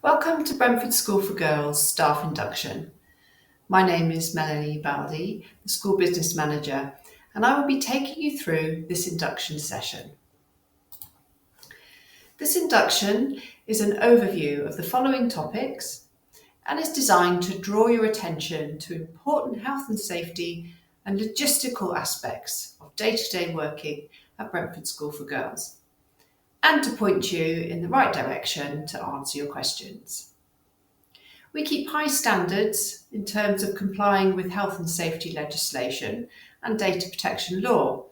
Welcome to Brentford School for Girls Staff Induction. My name is Melanie Baldy, the School Business Manager, and I will be taking you through this induction session. This induction is an overview of the following topics and is designed to draw your attention to important health and safety and logistical aspects of day-to-day working at Brentford School for Girls, and to point you in the right direction to answer your questions. We keep high standards in terms of complying with health and safety legislation and data protection law,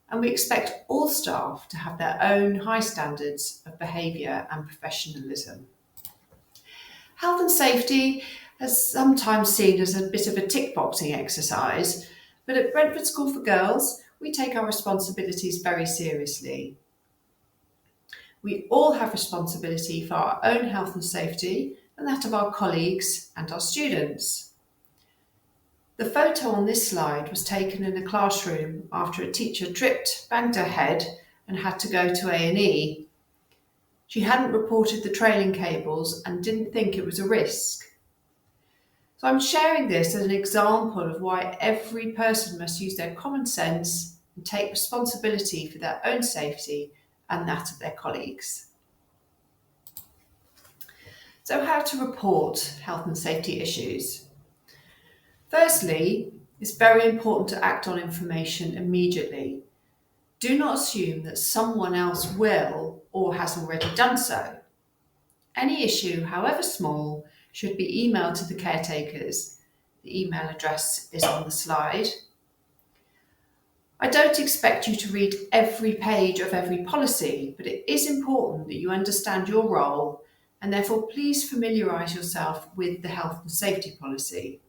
and we expect all staff to have their own high standards of behaviour and professionalism. Health and safety is sometimes seen as a bit of a tick-boxing exercise, but at Brentford School for Girls, we take our responsibilities very seriously. We all have responsibility for our own health and safety and that of our colleagues and our students. The photo on this slide was taken in a classroom after a teacher tripped, banged her head and had to go to A&E. She hadn't reported the trailing cables and didn't think it was a risk. So I'm sharing this as an example of why every person must use their common sense and take responsibility for their own safety and that of their colleagues. So how to report health and safety issues? Firstly, it's very important to act on information immediately. Do not assume that someone else will or has already done so. Any issue, however small, should be emailed to the caretakers. The email address is on the slide. I don't expect you to read every page of every policy, but it is important that you understand your role and therefore please familiarise yourself with the health and safety policy.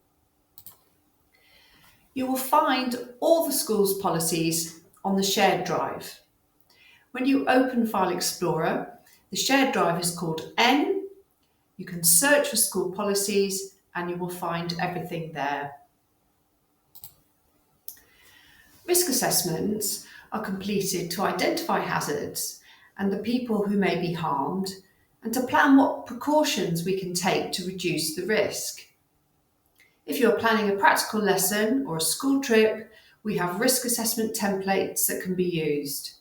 You will find all the school's policies on the shared drive. When you open File Explorer, the shared drive is called N. You can search for school policies and you will find everything there. Risk assessments are completed to identify hazards and the people who may be harmed and to plan what precautions we can take to reduce the risk. If you're planning a practical lesson or a school trip, we have risk assessment templates that can be used.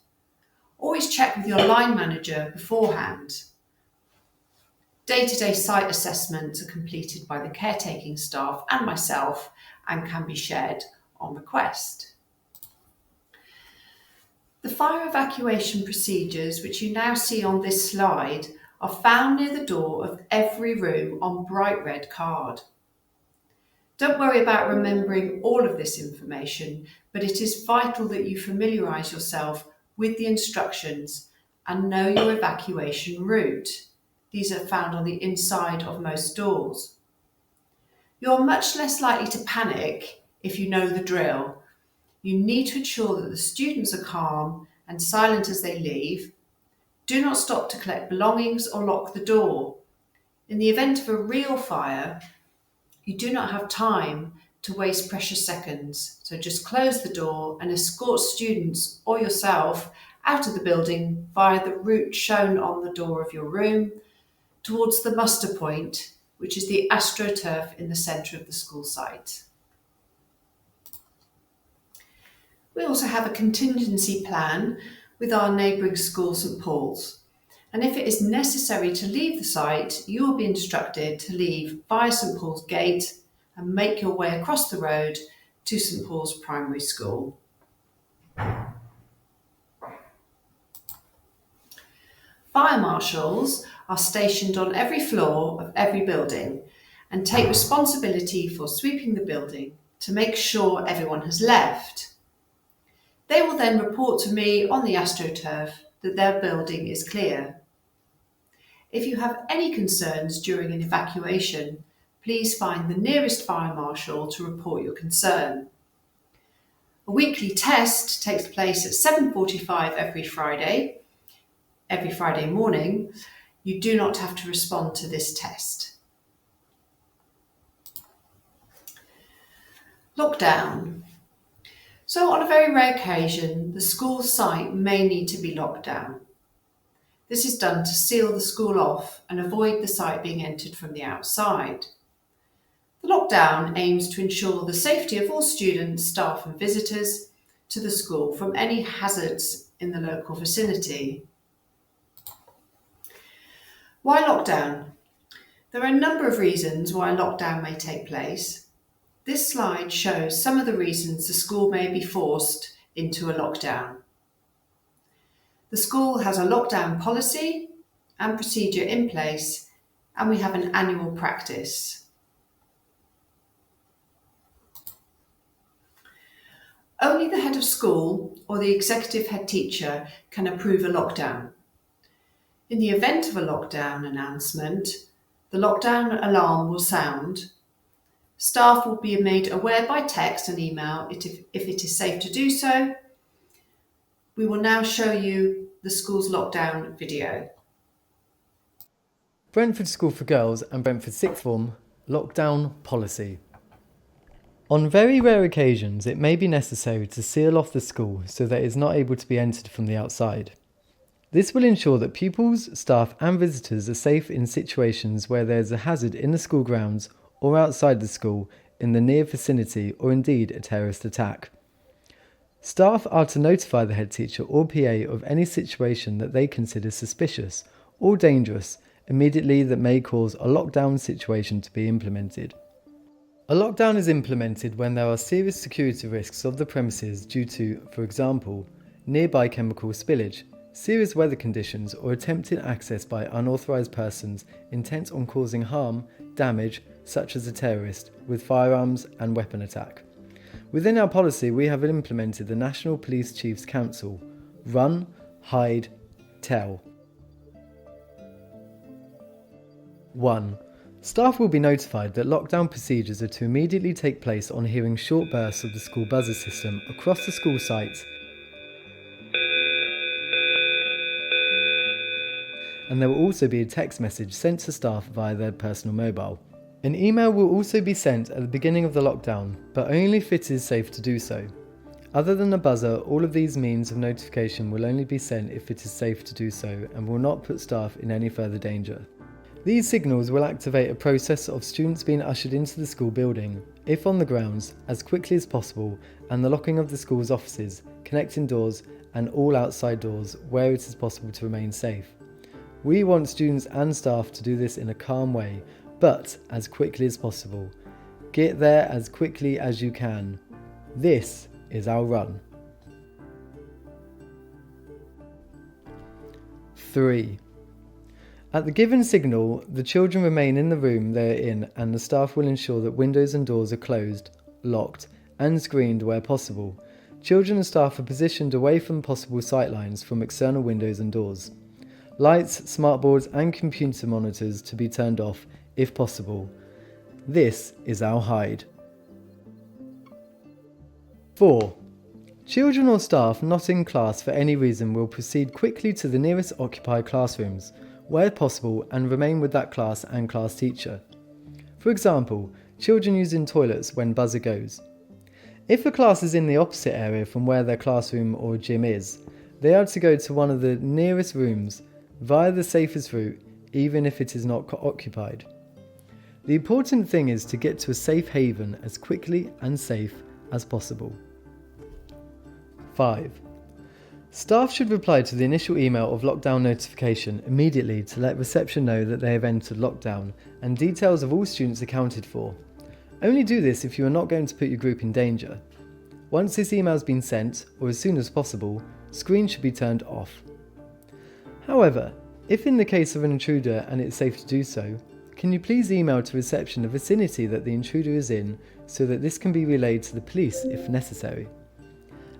Always check with your line manager beforehand. Day-to-day site assessments are completed by the caretaking staff and myself and can be shared on request. The fire evacuation procedures, which you now see on this slide, are found near the door of every room on bright red card. Don't worry about remembering all of this information, but it is vital that you familiarise yourself with the instructions and know your evacuation route. These are found on the inside of most doors. You're much less likely to panic if you know the drill. You need to ensure that the students are calm and silent as they leave. Do not stop to collect belongings or lock the door. In the event of a real fire, you do not have time to waste precious seconds, so just close the door and escort students or yourself out of the building via the route shown on the door of your room towards the muster point, which is the AstroTurf in the centre of the school site. We also have a contingency plan with our neighbouring school, St Paul's. And if it is necessary to leave the site, you will be instructed to leave via St Paul's Gate and make your way across the road to St Paul's Primary School. Fire marshals are stationed on every floor of every building and take responsibility for sweeping the building to make sure everyone has left. They will then report to me on the AstroTurf that their building is clear. If you have any concerns during an evacuation, please find the nearest fire marshal to report your concern. A weekly test takes place at 7:45 every Friday morning. You do not have to respond to this test. Lockdown. So on a very rare occasion, the school site may need to be locked down. This is done to seal the school off and avoid the site being entered from the outside. The lockdown aims to ensure the safety of all students, staff and visitors to the school from any hazards in the local vicinity. Why lockdown? There are a number of reasons why a lockdown may take place. This slide shows some of the reasons the school may be forced into a lockdown. The school has a lockdown policy and procedure in place, and we have an annual practice. Only the head of school or the executive head teacher can approve a lockdown. In the event of a lockdown announcement, the lockdown alarm will sound. Staff will be made aware by text and email if it is safe to do so. We will now show you the school's lockdown video. Brentford School for Girls and Brentford Sixth Form Lockdown Policy. On very rare occasions, it may be necessary to seal off the school so that it is not able to be entered from the outside. This will ensure that pupils, staff and visitors are safe in situations where there is a hazard in the school grounds or outside the school, in the near vicinity, or indeed a terrorist attack. Staff are to notify the head teacher or PA of any situation that they consider suspicious or dangerous immediately that may cause a lockdown situation to be implemented. A lockdown is implemented when there are serious security risks of the premises due to, for example, nearby chemical spillage, serious weather conditions or attempted access by unauthorised persons intent on causing harm, damage, such as a terrorist, with firearms and weapon attack. Within our policy, we have implemented the National Police Chiefs Council: Run, Hide, Tell. 1. Staff will be notified that lockdown procedures are to immediately take place on hearing short bursts of the school buzzer system across the school site, and there will also be a text message sent to staff via their personal mobile. An email will also be sent at the beginning of the lockdown, but only if it is safe to do so. Other than the buzzer, all of these means of notification will only be sent if it is safe to do so and will not put staff in any further danger. These signals will activate a process of students being ushered into the school building, if on the grounds, as quickly as possible, and the locking of the school's offices, connecting doors and all outside doors where it is possible to remain safe. We want students and staff to do this in a calm way, but as quickly as possible. Get there as quickly as you can. This is our run. 3. At the given signal, the children remain in the room they are in, and the staff will ensure that windows and doors are closed, locked, and screened where possible. Children and staff are positioned away from possible sightlines from external windows and doors. Lights, smartboards, and computer monitors to be turned off if possible. This is our hide. 4. Children or staff not in class for any reason will proceed quickly to the nearest occupied classrooms, where possible, and remain with that class and class teacher. For example, children using toilets when buzzer goes. If a class is in the opposite area from where their classroom or gym is, they are to go to one of the nearest rooms via the safest route, even if it is not occupied. The important thing is to get to a safe haven as quickly and safe as possible. 5. Staff should reply to the initial email of lockdown notification immediately to let reception know that they have entered lockdown and details of all students accounted for. Only do this if you are not going to put your group in danger. Once this email has been sent, or as soon as possible, screens should be turned off. However, if in the case of an intruder and it's safe to do so, can you please email to reception the vicinity that the intruder is in so that this can be relayed to the police if necessary.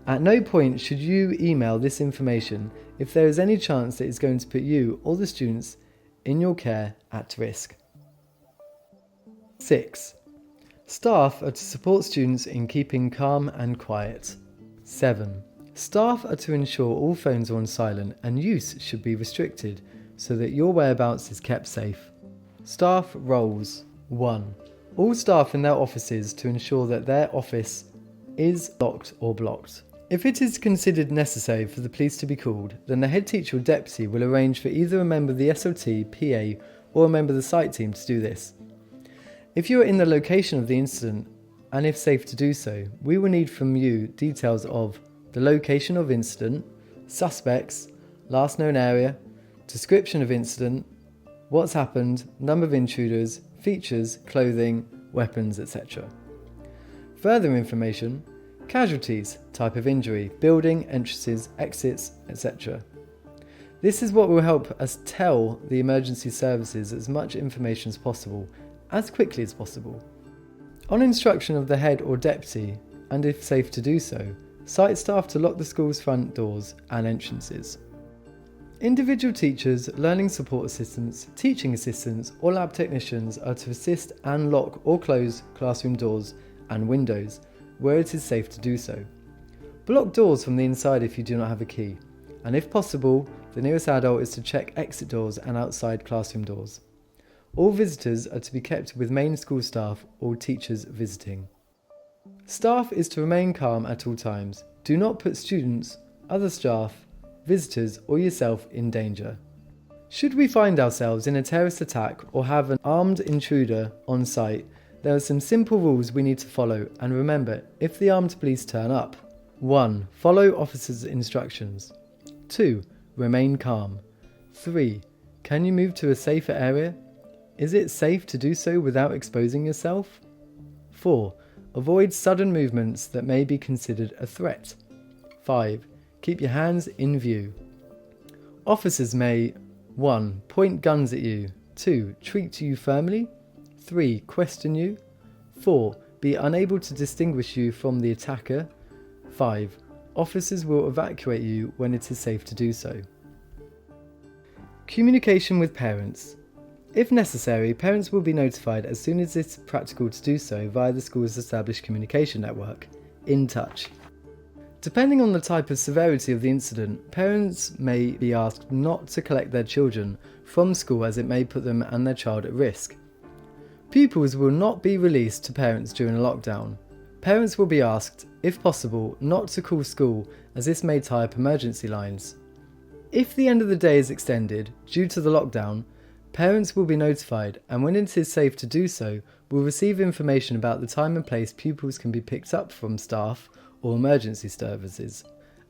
At no point should you email this information if there is any chance that it's going to put you or the students in your care at risk. 6. Staff are to support students in keeping calm and quiet. 7. Staff are to ensure all phones are on silent and use should be restricted so that your whereabouts is kept safe. Staff roles. 1. All staff in their offices to ensure that their office is locked or blocked. If it is considered necessary for the police to be called, then the head teacher or deputy will arrange for either a member of the SLT, PA, or a member of the site team to do this. If you are in the location of the incident, and if safe to do so, we will need from you details of the location of incident, suspects, last known area, description of incident, what's happened, number of intruders, features, clothing, weapons, etc. Further information: casualties, type of injury, building, entrances, exits, etc. This is what will help us tell the emergency services as much information as possible, as quickly as possible. On instruction of the head or deputy, and if safe to do so, site staff to lock the school's front doors and entrances. Individual teachers, learning support assistants, teaching assistants, or lab technicians are to assist and lock or close classroom doors and windows where it is safe to do so. Block doors from the inside if you do not have a key, and if possible, the nearest adult is to check exit doors and outside classroom doors. All visitors are to be kept with main school staff or teachers visiting. Staff is to remain calm at all times. Do not put students, other staff, visitors or yourself in danger. Should we find ourselves in a terrorist attack or have an armed intruder on site, there are some simple rules we need to follow, and remember, if the armed police turn up: 1. Follow officers' instructions. 2. Remain calm. 3. Can you move to a safer area? Is it safe to do so without exposing yourself? 4. Avoid sudden movements that may be considered a threat. 5. Keep your hands in view. Officers may: 1. Point guns at you. 2. Treat to you firmly. 3. Question you. 4. Be unable to distinguish you from the attacker. 5. Officers will evacuate you when it is safe to do so. Communication with parents. If necessary, parents will be notified as soon as it's practical to do so via the school's established communication network, In Touch. Depending on the type of severity of the incident, parents may be asked not to collect their children from school as it may put them and their child at risk. Pupils will not be released to parents during a lockdown. Parents will be asked, if possible, not to call school as this may tie up emergency lines. If the end of the day is extended due to the lockdown, parents will be notified, and when it is safe to do so, will receive information about the time and place pupils can be picked up from staff or emergency services.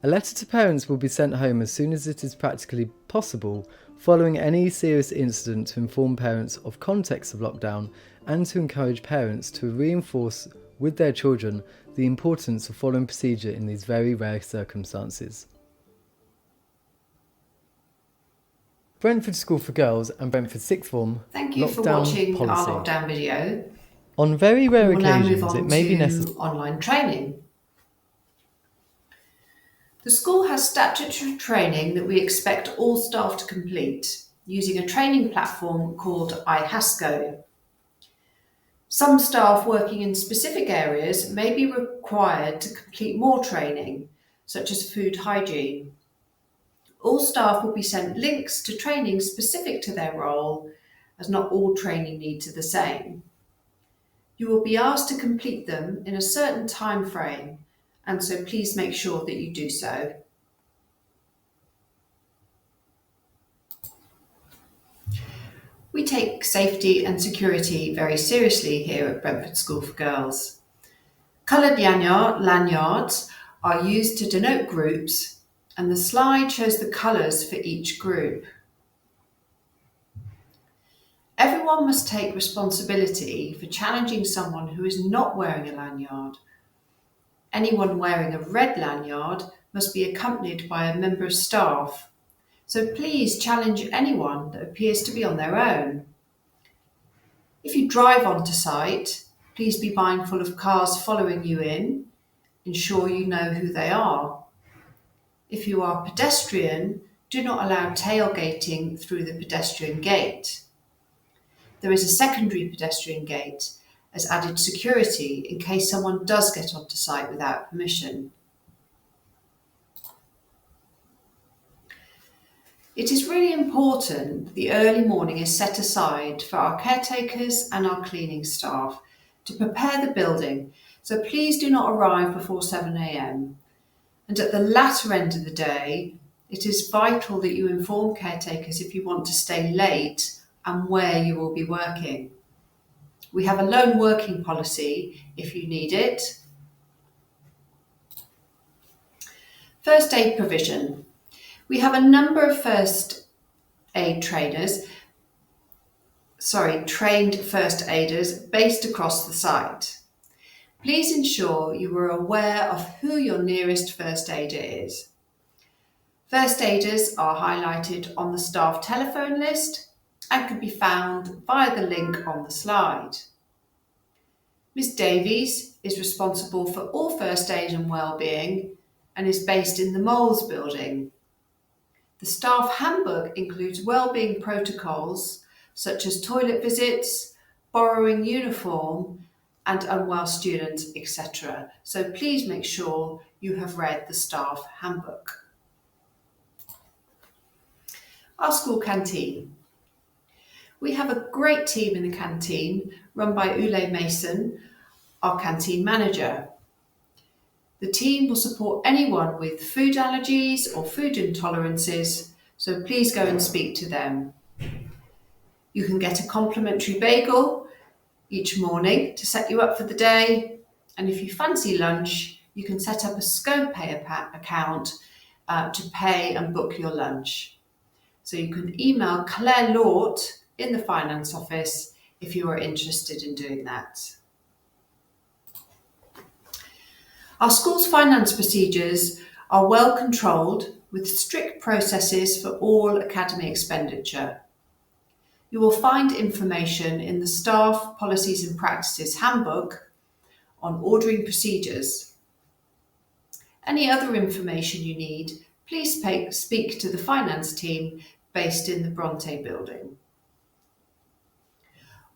A letter to parents will be sent home as soon as it is practically possible following any serious incident to inform parents of context of lockdown and to encourage parents to reinforce with their children the importance of following procedure in these very rare circumstances. Brentford School for Girls and Brentford Sixth Form Thank you for lockdown watching policy. our lockdown video. On very rare We will now move occasions, on it may be to necessary. online training. The school has statutory training that we expect all staff to complete using a training platform called iHasco. Some staff working in specific areas may be required to complete more training, such as food hygiene. All staff will be sent links to training specific to their role, as not all training needs are the same. You will be asked to complete them in a certain time frame, and so please make sure that you do so. We take safety and security very seriously here at Brentford School for Girls. Coloured lanyards are used to denote groups, and the slide shows the colours for each group. Everyone must take responsibility for challenging someone who is not wearing a lanyard. Anyone wearing a red lanyard must be accompanied by a member of staff, so please challenge anyone that appears to be on their own. If you drive onto site, please be mindful of cars following you in. Ensure you know who they are. If you are a pedestrian, do not allow tailgating through the pedestrian gate. There is a secondary pedestrian gate as added security in case someone does get onto site without permission. It is really important that the early morning is set aside for our caretakers and our cleaning staff to prepare the building, so please do not arrive before 7 a.m. And at the latter end of the day, it is vital that you inform caretakers if you want to stay late and where you will be working. We have a lone working policy if you need it. First aid provision. We have a number of trained first aiders based across the site. Please ensure you are aware of who your nearest first aider is. First aiders are highlighted on the staff telephone list and can be found via the link on the slide. Ms Davies is responsible for all first aid and wellbeing and is based in the Moles building. The staff handbook includes wellbeing protocols such as toilet visits, borrowing uniform and unwell students, etc. So please make sure you have read the staff handbook. Our school canteen. We have a great team in the canteen run by Ule Mason, our canteen manager. The team will support anyone with food allergies or food intolerances, so please go and speak to them. You can get a complimentary bagel each morning to set you up for the day, and if you fancy lunch, you can set up a ScoPay account to pay and book your lunch. So you can email Claire Lort in the finance office if you are interested in doing that. Our school's finance procedures are well controlled with strict processes for all academy expenditure. You will find information in the Staff Policies and Practices Handbook on ordering procedures. Any other information you need, please speak to the finance team based in the Bronte building.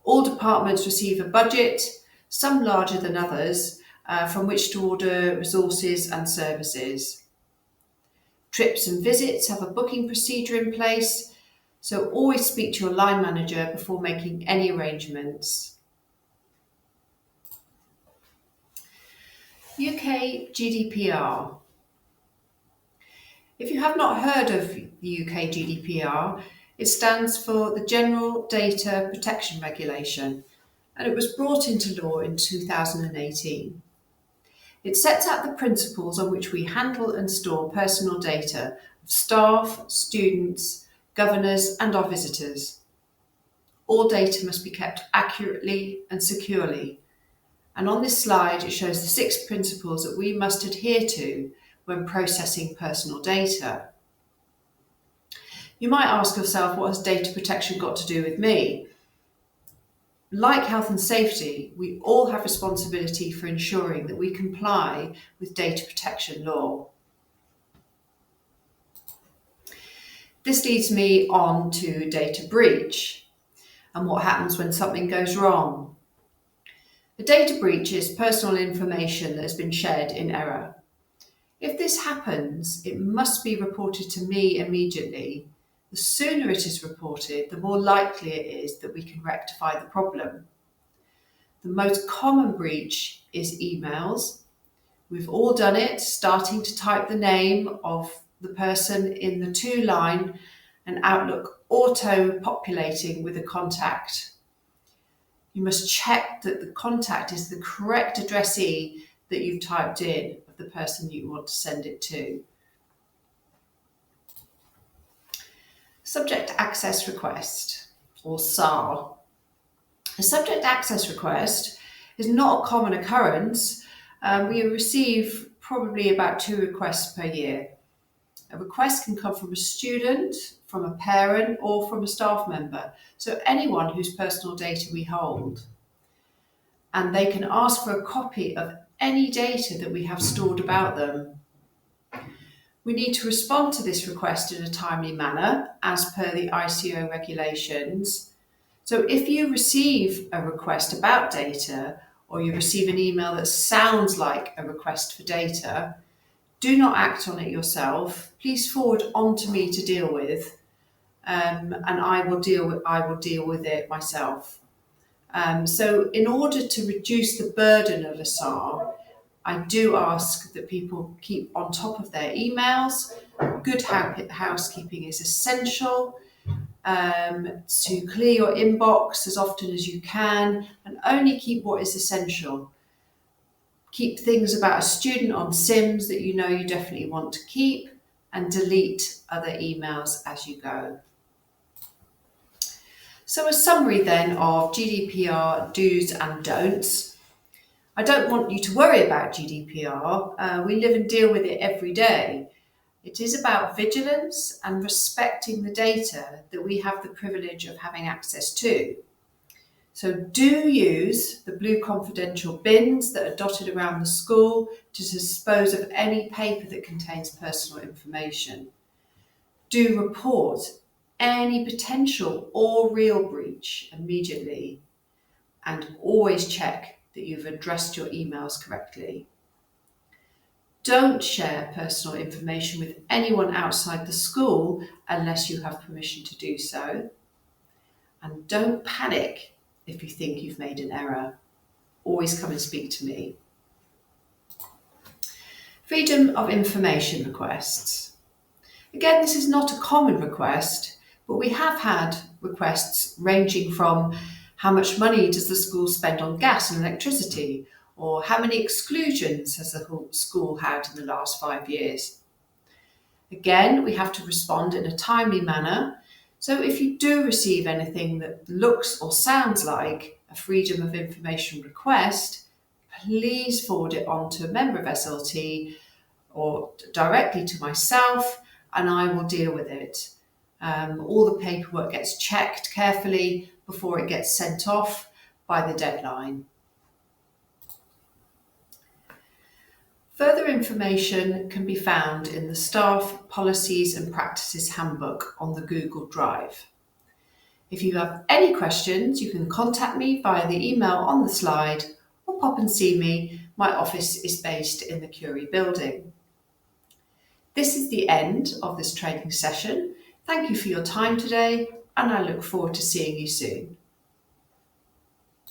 All departments receive a budget, some larger than others, from which to order resources and services. Trips and visits have a booking procedure in place, so always speak to your line manager before making any arrangements. UK GDPR. If you have not heard of the UK GDPR, it stands for the General Data Protection Regulation, and it was brought into law in 2018. It sets out the principles on which we handle and store personal data of staff, students, governors and our visitors. All data must be kept accurately and securely. And on this slide, it shows the 6 principles that we must adhere to when processing personal data. You might ask yourself, what has data protection got to do with me? Like health and safety, we all have responsibility for ensuring that we comply with data protection law. This leads me on to data breach and what happens when something goes wrong. A data breach is personal information that has been shared in error. If this happens, it must be reported to me immediately. The sooner it is reported, the more likely it is that we can rectify the problem. The most common breach is emails. We've all done it, starting to type the name of the person in the to line and Outlook auto-populating with a contact. You must check that the contact is the correct addressee that you've typed in of the person you want to send it to. Subject Access Request, or SAR. A subject access request is not a common occurrence. We receive probably about 2 requests per year. A request can come from a student, from a parent, or from a staff member, so anyone whose personal data we hold. And they can ask for a copy of any data that we have stored about them. We need to respond to this request in a timely manner, as per the ICO regulations. So if you receive a request about data, or you receive an email that sounds like a request for data, do not act on it yourself. Please forward on to me to deal with, and I will deal with it myself. So in order to reduce the burden of a SAR, I do ask that people keep on top of their emails. Good housekeeping is essential. To clear your inbox as often as you can and only keep what is essential. Keep things about a student on Sims that you know you definitely want to keep, and delete other emails as you go. So a summary then of GDPR do's and don'ts. I don't want you to worry about GDPR. We live and deal with it every day. It is about vigilance and respecting the data that we have the privilege of having access to. So do use the blue confidential bins that are dotted around the school to dispose of any paper that contains personal information. Do report any potential or real breach immediately, and always check that you've addressed your emails correctly. Don't share personal information with anyone outside the school unless you have permission to do so. And don't panic if you think you've made an error. Always come and speak to me. Freedom of information requests. Again, this is not a common request, but we have had requests ranging from how much money does the school spend on gas and electricity, or how many exclusions has the whole school had in the last 5 years. Again, we have to respond in a timely manner. So if you do receive anything that looks or sounds like a Freedom of Information request, please forward it on to a member of SLT or directly to myself, and I will deal with it. All the paperwork gets checked carefully before it gets sent off by the deadline. Further information can be found in the Staff Policies and Practices Handbook on the Google Drive. If you have any questions, you can contact me via the email on the slide or pop and see me. My office is based in the Curie building. This is the end of this training session. Thank you for your time today, and I look forward to seeing you soon.